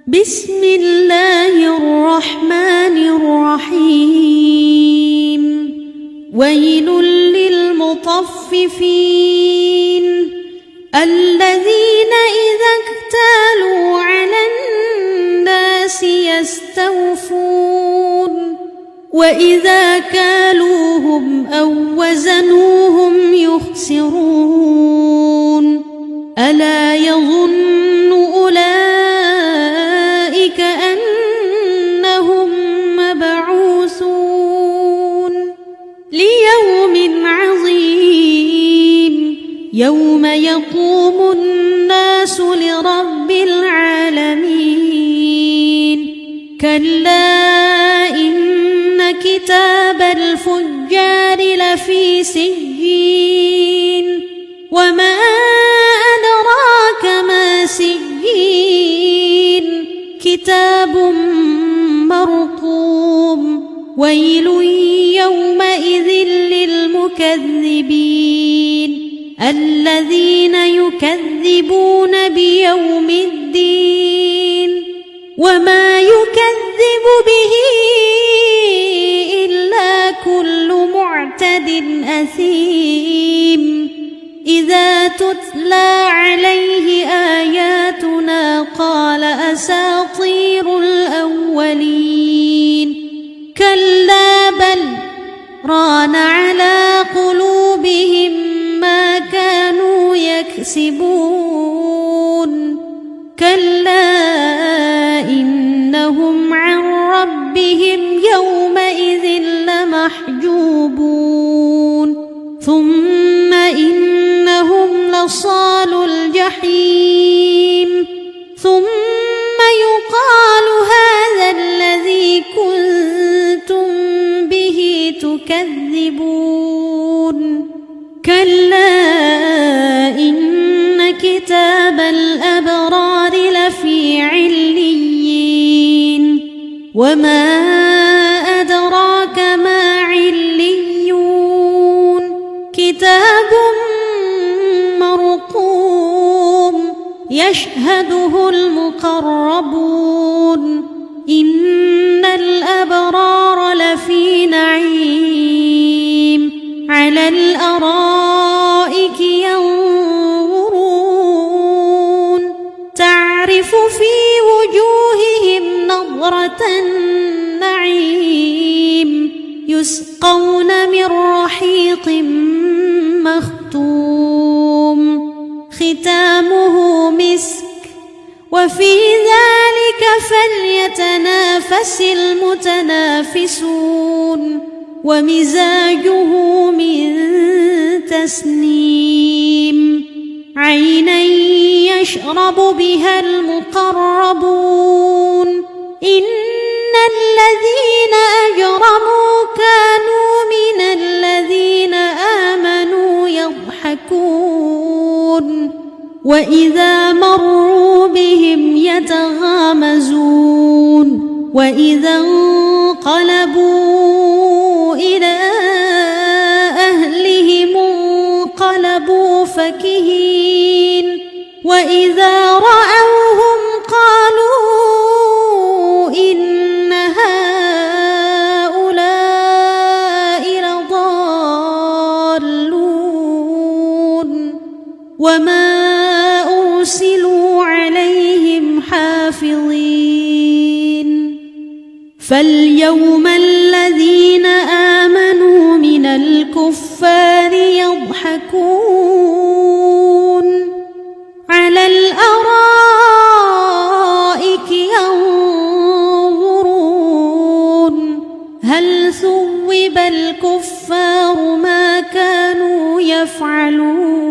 بسم الله الرحمن الرحيم ويل للمطففين الذين إذا اكتالوا على الناس يستوفون وإذا كالوهم أو وزنوهم يخسرون ألا يظن أولئك أنهم مبعوثون ليوم عظيم يوم يقوم الناس لرب العالمين كلا إن كتاب الفجار لفي سجين وما أدراك ما سجين كتاب مرقوم ويل يومئذ للمكذبين الذين يكذبون بيوم الدين وما يكذب به إلا كل معتد أثيم إذا تتلى عليه آياتنا قال أساطير الأولين كلا بل ران على قلوبهم ما كانوا يكسبون كلا إنهم عن ربهم يومئذ لمحجوبون ثم إنهم لصالو الجحيم ثم يقال هذا الذي كنتم به تكذبون كلا إن كتاب الأبرار لفي عليين وما أدراك ما عليون كتاب مرقوم يشهده المقربون إن الأبرار لفي نعيم على الأرائك ينظرون تعرف في وجوههم نضرة النعيم يسقون من رحيق مختوم ختامه مسك وفي ذلك فليتنافس المتنافسون ومزاجه من تسنيم عينا يشرب بها المقربون إن الذين أجرموا كانوا من الذين آمنوا يضحكون وإذا مروا بهم يتغامزون وإذا انقلبوا إلى أهلهم انقلبوا فكهين وإذا رأوهم قالوا إن هؤلاء لضالون وما أرسلوا عليهم حافظين فاليوم الذين آمنوا من الكفار يضحكون على الأرائك ينظرون هل ثوب الكفار ما كانوا يفعلون